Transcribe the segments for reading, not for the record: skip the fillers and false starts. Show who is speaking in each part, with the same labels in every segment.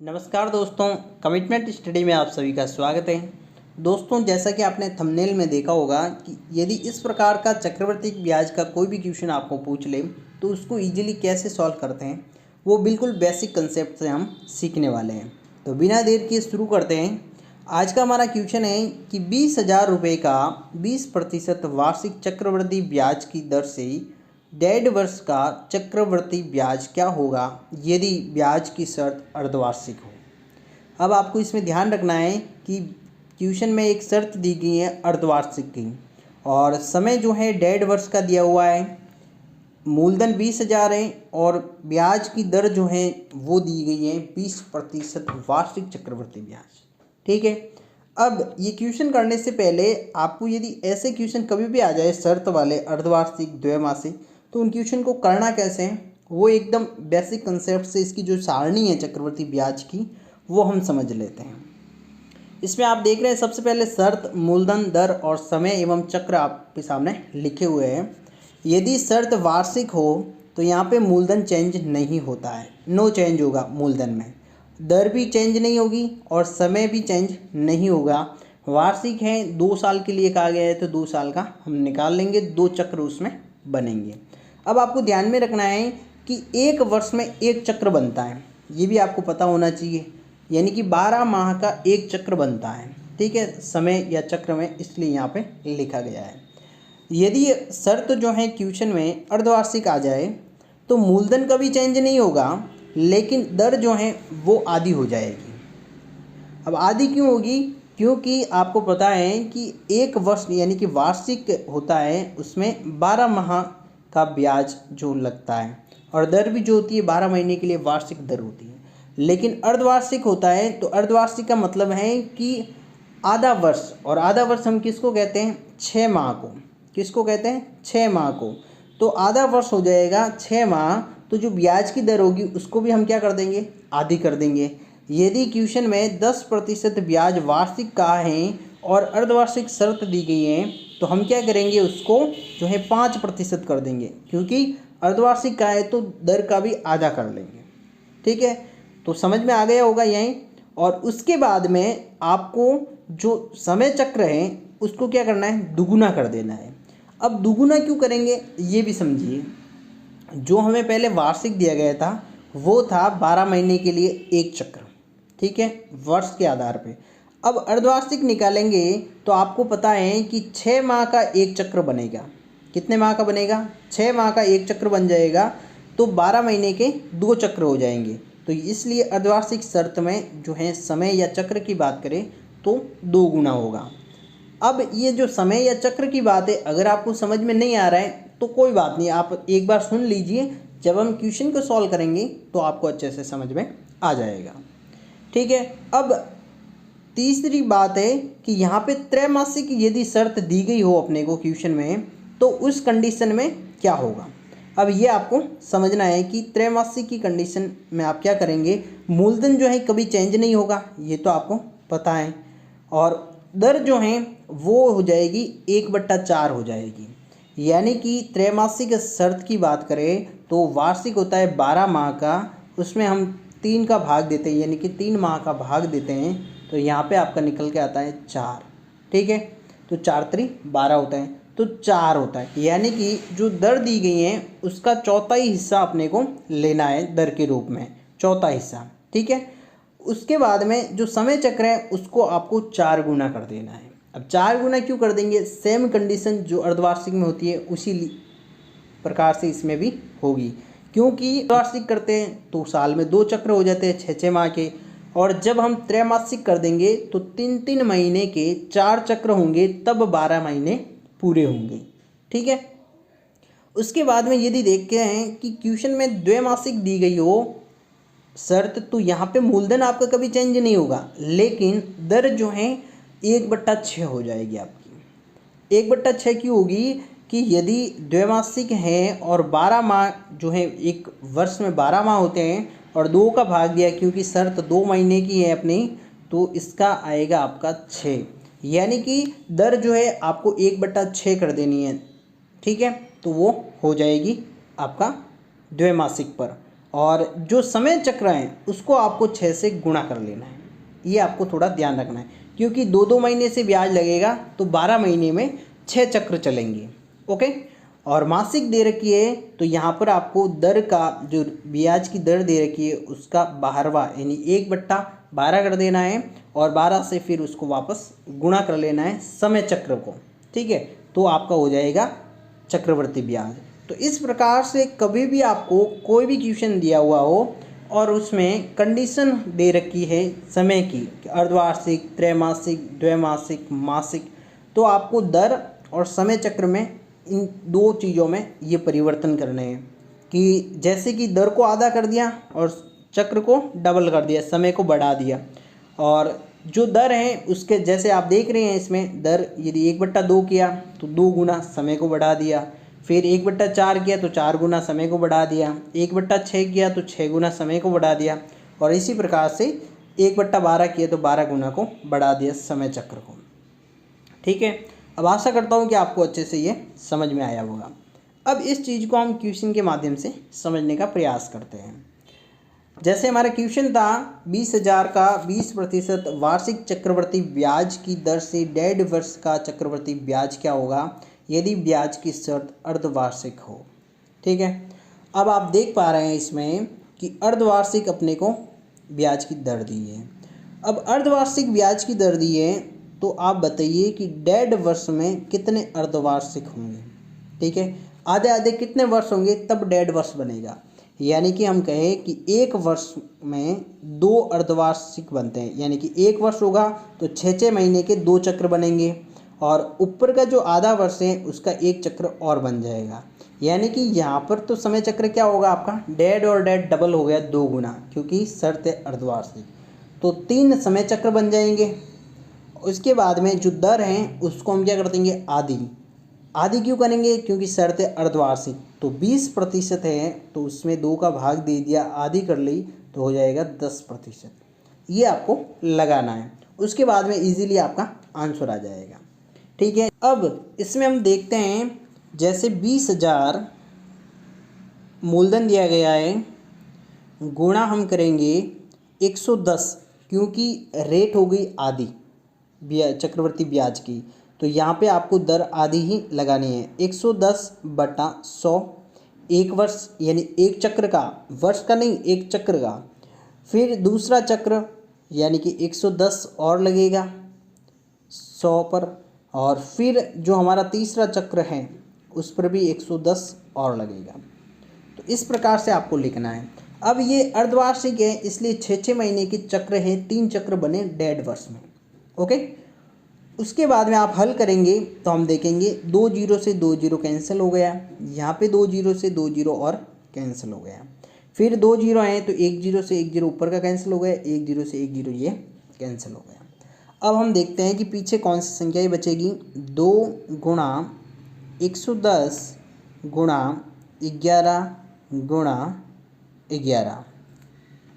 Speaker 1: नमस्कार दोस्तों, commitment study में आप सभी का स्वागत है। दोस्तों, जैसा कि आपने थंबनेल में देखा होगा कि यदि इस प्रकार का चक्रवृद्धि ब्याज का कोई भी क्वेश्चन आपको पूछ ले तो उसको इजीली कैसे सॉल्व करते हैं, वो बिल्कुल बेसिक कंसेप्ट से हम सीखने वाले हैं। तो बिना देर किए शुरू करते हैं। आज का हमारा क्वेश्चन है कि 20,000 रुपये का 20% वार्षिक चक्रवृद्धि ब्याज की दर से डेढ़ वर्ष का चक्रवृद्धि ब्याज क्या होगा यदि ब्याज की शर्त अर्धवार्षिक हो। अब आपको इसमें ध्यान रखना है कि क्वेश्चन में एक शर्त दी गई है अर्धवार्षिक की, और समय जो है डेढ़ वर्ष का दिया हुआ है, मूलधन 20,000 है और ब्याज की दर जो है वो दी गई है 20% वार्षिक चक्रवृद्धि ब्याज। ठीक है। अब ये क्वेश्चन करने से पहले आपको यदि ऐसे क्वेश्चन कभी भी आ जाए शर्त वाले अर्धवार्षिक द्वैमासिक, तो उन क्वेश्चन को करना कैसे है वो एकदम बेसिक कंसेप्ट से इसकी जो सारणी है चक्रवृद्धि ब्याज की वो हम समझ लेते हैं। इसमें आप देख रहे हैं सबसे पहले शर्त, मूलधन, दर और समय एवं चक्र आपके सामने लिखे हुए हैं। यदि शर्त वार्षिक हो तो यहाँ पे मूलधन चेंज नहीं होता है, नो चेंज होगा मूलधन में, दर भी चेंज नहीं होगी और समय भी चेंज नहीं होगा। वार्षिक है, 2 साल के लिए कहा गया है तो 2 साल का हम निकाल लेंगे, 2 चक्र उसमें बनेंगे। अब आपको ध्यान में रखना है कि एक वर्ष में एक चक्र बनता है, ये भी आपको पता होना चाहिए, यानी कि 12 माह का एक चक्र बनता है। ठीक है, समय या चक्र में इसलिए यहाँ पे लिखा गया है। यदि शर्त जो है क्वेश्चन में अर्धवार्षिक आ जाए तो मूलधन का भी चेंज नहीं होगा, लेकिन दर जो है वो आधी हो जाएगी। अब आधी क्यों होगी? क्योंकि आपको पता है कि एक वर्ष यानी कि वार्षिक होता है, उसमें 12 माह का ब्याज जो लगता है और दर भी जो होती है 12 महीने के लिए वार्षिक दर होती है। लेकिन अर्धवार्षिक होता है तो अर्धवार्षिक का मतलब है कि आधा वर्ष, और आधा वर्ष हम किसको कहते हैं? 6 माह को। किसको कहते हैं? 6 माह को। तो आधा वर्ष हो जाएगा 6 माह, तो जो ब्याज की दर होगी उसको भी हम क्या कर देंगे? आधी कर देंगे। यदि क्वेश्चन में 10% ब्याज वार्षिक का है और अर्धवार्षिक शर्त दी गई है तो हम क्या करेंगे? उसको जो है 5% कर देंगे, क्योंकि अर्धवार्षिक का है तो दर का भी आधा कर लेंगे। ठीक है, तो समझ में आ गया होगा यहीं। और उसके बाद में आपको जो समय चक्र है उसको क्या करना है? दुगुना कर देना है। अब दुगुना क्यों करेंगे ये भी समझिए। जो हमें पहले वार्षिक दिया गया था वो था 12 महीने के लिए एक चक्र, ठीक है, वर्ष के आधार पे। अब अर्धवार्षिक निकालेंगे तो आपको पता है कि 6 माह का एक चक्र बनेगा। कितने माह का बनेगा? 6 माह का एक चक्र बन जाएगा, तो 12 महीने के 2 चक्र हो जाएंगे। तो इसलिए अर्धवार्षिक शर्त में जो है समय या चक्र की बात करें तो 2 गुना होगा। अब ये जो समय या चक्र की बात है, अगर आपको समझ में नहीं आ रहा है तो कोई बात नहीं, आप एक बार सुन लीजिए, जब हम क्वेश्चन को सॉल्व करेंगे तो आपको अच्छे से समझ में आ जाएगा। ठीक है। अब तीसरी बात है कि यहाँ पे त्रैमासिक यदि शर्त दी गई हो अपने को क्वेश्चन में तो उस कंडीशन में क्या होगा। अब ये आपको समझना है कि त्रैमासिक की कंडीशन में आप क्या करेंगे। मूलधन जो है कभी चेंज नहीं होगा, ये तो आपको पता है, और दर जो है वो हो जाएगी 1/4 हो जाएगी। यानी कि त्रैमासिक शर्त की बात करें तो वार्षिक होता है 12 माह का, उसमें हम 3 का भाग देते हैं, यानी कि 3 माह का भाग देते हैं, तो यहाँ पे आपका निकल के आता है 4। ठीक है, तो 4 3 12 होता है, तो 4 होता है। यानी कि जो दर दी गई है उसका चौथाई हिस्सा अपने को लेना है दर के रूप में, चौथा हिस्सा। ठीक है। उसके बाद में जो समय चक्र है उसको आपको 4 गुना कर देना है। अब 4 गुना क्यों कर देंगे? सेम कंडीशन जो अर्धवार्षिक में होती है उसी प्रकार से इसमें भी होगी, क्योंकि अर्धवार्षिक करते हैं तो साल में 2 चक्र हो जाते हैं 6-6 माह के, और जब हम त्रैमासिक कर देंगे तो 3-3 महीने के 4 चक्र होंगे, तब 12 महीने पूरे होंगे। ठीक है। उसके बाद में यदि देखते हैं कि क्वेश्चन में द्वैमासिक दी गई हो शर्त, तो यहाँ पे मूलधन आपका कभी चेंज नहीं होगा, लेकिन दर जो है 1/6 हो जाएगी आपकी। 1/6 क्यों होगी? कि यदि द्वैमासिक है और 12 माह जो है, एक वर्ष में 12 माह होते हैं और 2 का भाग दिया, क्योंकि शर्त 2 महीने की है अपनी, तो इसका आएगा आपका 6, यानी कि दर जो है आपको 1/6 कर देनी है। ठीक है, तो वो हो जाएगी आपका द्वैमासिक पर। और जो समय चक्र हैं उसको आपको 6 से गुणा कर लेना है। ये आपको थोड़ा ध्यान रखना है, क्योंकि 2-2 महीने से ब्याज लगेगा तो 12 महीने में 6 चक्र चलेंगे। ओके। और मासिक दे रखी है तो यहाँ पर आपको दर का जो ब्याज की दर दे रखी है उसका 12वां यानी 1/12 कर देना है और 12 से फिर उसको वापस गुणा कर लेना है समय चक्र को। ठीक है, तो आपका हो जाएगा चक्रवर्ती ब्याज। तो इस प्रकार से कभी भी आपको कोई भी क्वेश्चन दिया हुआ हो और उसमें कंडीशन दे रखी है समय की, अर्धवार्षिक, त्रैमासिक, द्वैमासिक, मासिक, तो आपको दर और समय चक्र में इन 2 चीज़ों में ये परिवर्तन करने हैं कि जैसे कि दर को आधा कर दिया और चक्र को डबल कर दिया, समय को बढ़ा दिया। और जो दर है उसके जैसे आप देख रहे हैं इसमें दर यदि 1/2 किया तो 2 गुना समय को बढ़ा दिया, फिर 1/4 किया तो 4 गुना समय को बढ़ा दिया, 1/6 किया तो 6 गुना समय को बढ़ा दिया, और इसी प्रकार से 1/12 किया तो 12 गुना को बढ़ा दिया समय चक्र को। ठीक है, अब आशा करता हूँ कि आपको अच्छे से ये समझ में आया होगा। अब इस चीज़ को हम क्वेश्चन के माध्यम से समझने का प्रयास करते हैं। जैसे हमारा क्वेश्चन था 20,000 का 20% वार्षिक चक्रवर्ती ब्याज की दर से 1.5 वर्ष का चक्रवर्ती ब्याज क्या होगा यदि ब्याज की शर्त अर्धवार्षिक हो। ठीक है, अब आप देख पा रहे हैं इसमें कि अर्धवार्षिक अपने को ब्याज की दर दी है। अब अर्धवार्षिक ब्याज की दर दी है तो आप बताइए कि 1.5 वर्ष में कितने अर्धवार्षिक होंगे। ठीक है, आधे आधे कितने वर्ष होंगे तब 1.5 वर्ष बनेगा। यानी कि हम कहें कि 1 वर्ष में 2 अर्धवार्षिक बनते हैं, यानी कि 1 वर्ष होगा तो 6-6 महीने के 2 चक्र बनेंगे और ऊपर का जो आधा वर्ष है उसका 1 चक्र और बन जाएगा। यानी कि यहाँ पर तो समय चक्र क्या होगा आपका 1.5 और 1.5 डबल हो गया 2 गुना, क्योंकि शर्त है अर्धवार्षिक, तो 3 समय चक्र बन जाएंगे। उसके बाद में जो दर हैं उसको हम क्या कर देंगे आधी। आधी क्यों करेंगे क्योंकि शर्त है अर्धवार्षिक, तो 20% है तो उसमें 2 का भाग दे दिया, आधी कर ली तो हो जाएगा 10%। ये आपको लगाना है, उसके बाद में इजीली आपका आंसर आ जाएगा। ठीक है, अब इसमें हम देखते हैं जैसे 20,000 मूलधन दिया गया है, गुणा हम करेंगे 110 क्योंकि रेट हो गई आधी चक्रवर्ती ब्याज की, तो यहाँ पे आपको दर आधी ही लगानी है। 110/100 1 वर्ष यानी 1 चक्र का, वर्ष का नहीं 1 चक्र का, फिर दूसरा चक्र यानी कि 110 और लगेगा 100 पर, और फिर जो हमारा तीसरा चक्र है उस पर भी 110 और लगेगा। तो इस प्रकार से आपको लिखना है। अब ये अर्धवार्षिक है इसलिए 6-6 महीने के चक्र है, 3 चक्र बने 1.5 वर्ष में। ओके, उसके बाद में आप हल करेंगे तो हम देखेंगे 2 जीरो से 2 जीरो कैंसिल हो गया, यहाँ पे 2 जीरो से 2 जीरो और कैंसिल हो गया, फिर 2 जीरो आए तो 1 जीरो से 1 जीरो ऊपर का कैंसिल हो गया, 1 जीरो से 1 जीरो ये कैंसिल हो गया। अब हम देखते हैं कि पीछे कौन सी संख्या बचेगी। 2 गुणा 110 गुणा 11 गुणा 11।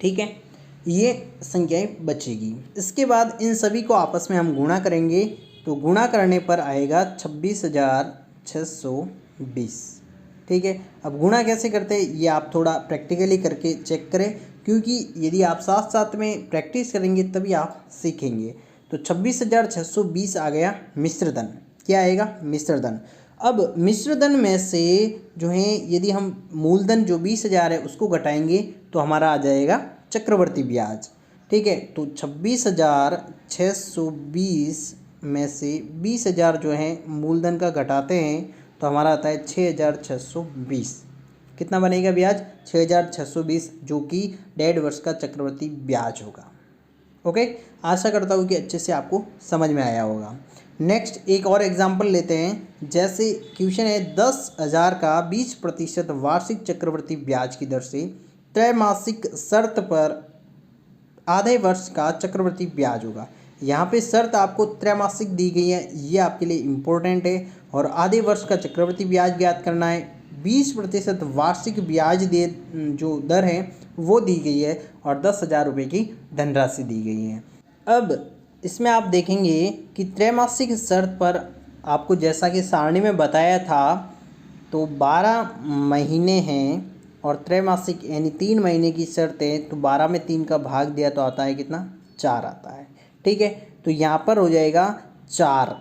Speaker 1: ठीक है, ये संख्याएं बचेगी। इसके बाद इन सभी को आपस में हम गुणा करेंगे तो गुणा करने पर आएगा 26,620। ठीक है, अब गुणा कैसे करते हैं ये आप थोड़ा प्रैक्टिकली करके चेक करें, क्योंकि यदि आप साथ साथ में प्रैक्टिस करेंगे तभी आप सीखेंगे। तो 26,620 आ गया मिश्रधन। क्या आएगा मिश्रधन। अब मिश्रधन में से जो है यदि हम मूलधन जो 20,000 है उसको घटाएंगे तो हमारा आ जाएगा चक्रवर्ती ब्याज। ठीक है, तो 26,620 में से 20,000 जो है मूलधन का घटाते हैं तो हमारा आता है 6,620। कितना बनेगा ब्याज 6,620, जो कि 1.5 वर्ष का चक्रवर्ती ब्याज होगा। ओके, आशा करता हूँ कि अच्छे से आपको समझ में आया होगा। नेक्स्ट एक और एग्जाम्पल लेते हैं। जैसे क्वेश्चन है 10,000 का 20% वार्षिक चक्रवर्ती ब्याज की दर से त्रैमासिक शर्त पर आधे वर्ष का चक्रवर्ती ब्याज होगा। यहाँ पे शर्त आपको त्रैमासिक दी गई है, ये आपके लिए इम्पोर्टेंट है, और आधे वर्ष का चक्रवर्ती ब्याज ज्ञात करना है। 20% वार्षिक ब्याज दे जो दर है वो दी गई है और 10,000 रुपये की धनराशि दी गई है। अब इसमें आप देखेंगे कि त्रैमासिक शर्त पर आपको जैसा कि सारणी में बताया था तो 12 महीने हैं और त्रैमासिक यानी 3 महीने की शर्त है, तो 12 में 3 का भाग दिया तो आता है कितना, 4 आता है। ठीक है, तो यहाँ पर हो जाएगा 4।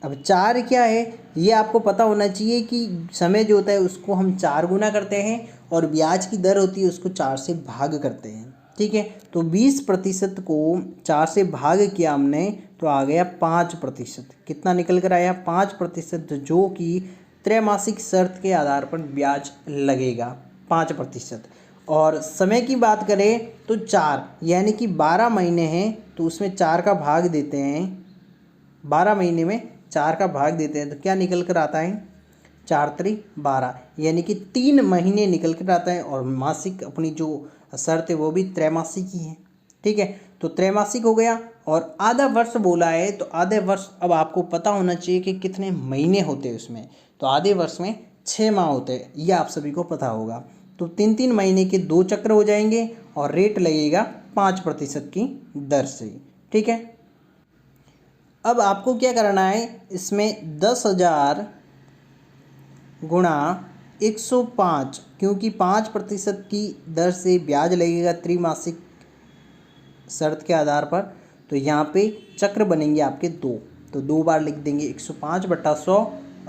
Speaker 1: अब 4 क्या है ये आपको पता होना चाहिए कि समय जो होता है उसको हम 4 गुना करते हैं और ब्याज की दर होती है उसको 4 से भाग करते हैं। ठीक है, तो 20% को 4 से भाग किया हमने तो आ गया 5%। कितना निकल कर आया, 5%, जो कि त्रैमासिक शर्त के आधार पर ब्याज लगेगा 5%। और समय की बात करें तो 4 यानी कि 12 महीने हैं तो उसमें 4 का भाग देते हैं, 12 महीने में 4 का भाग देते हैं तो क्या निकल कर आता है, 4 त्रि 12 यानी कि 3 महीने निकल कर आता है। और मासिक अपनी जो शर्त है वो भी त्रैमासिक ही है। ठीक है, तो त्रैमासिक हो गया। और आधा वर्ष बोला है तो आधे वर्ष अब आपको पता होना चाहिए कि कितने महीने होते हैं उसमें, तो आधे वर्ष में 6 माह होते हैं, ये आप सभी को पता होगा। तो 3-3 महीने के 2 चक्र हो जाएंगे और रेट लगेगा 5% की दर से। ठीक है, अब आपको क्या करना है, इसमें 10,000 गुणा 105, क्योंकि 5% की दर से ब्याज लगेगा त्रिमासिक शर्त के आधार पर, तो यहाँ पे चक्र बनेंगे आपके 2, तो 2 बार लिख देंगे 105/100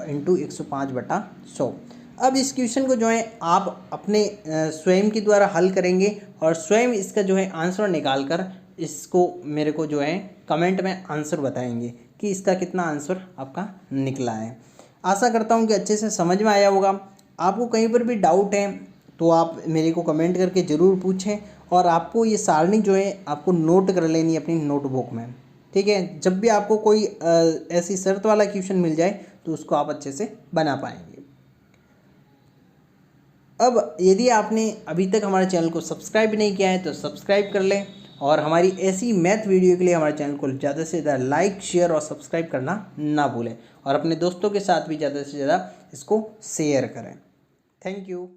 Speaker 1: इंटू 105/100। अब इस क्वेश्चन को जो है आप अपने स्वयं के द्वारा हल करेंगे और स्वयं इसका जो है आंसर निकाल कर इसको मेरे को जो है कमेंट में आंसर बताएंगे कि इसका कितना आंसर आपका निकला है। आशा करता हूँ कि अच्छे से समझ में आया होगा। आपको कहीं पर भी डाउट है तो आप मेरे को कमेंट करके ज़रूर पूछें और आपको ये सारणी जो है आपको नोट कर लेनी है अपनी नोटबुक में। ठीक है, जब भी आपको कोई ऐसी शर्त वाला क्वेश्चन मिल जाए तो उसको आप अच्छे से बना पाएंगे। अब यदि आपने अभी तक हमारे चैनल को सब्सक्राइब नहीं किया है तो सब्सक्राइब कर लें और हमारी ऐसी मैथ वीडियो के लिए हमारे चैनल को ज़्यादा से ज़्यादा लाइक, शेयर और सब्सक्राइब करना ना भूलें और अपने दोस्तों के साथ भी ज़्यादा से ज़्यादा इसको शेयर करें। Thank you.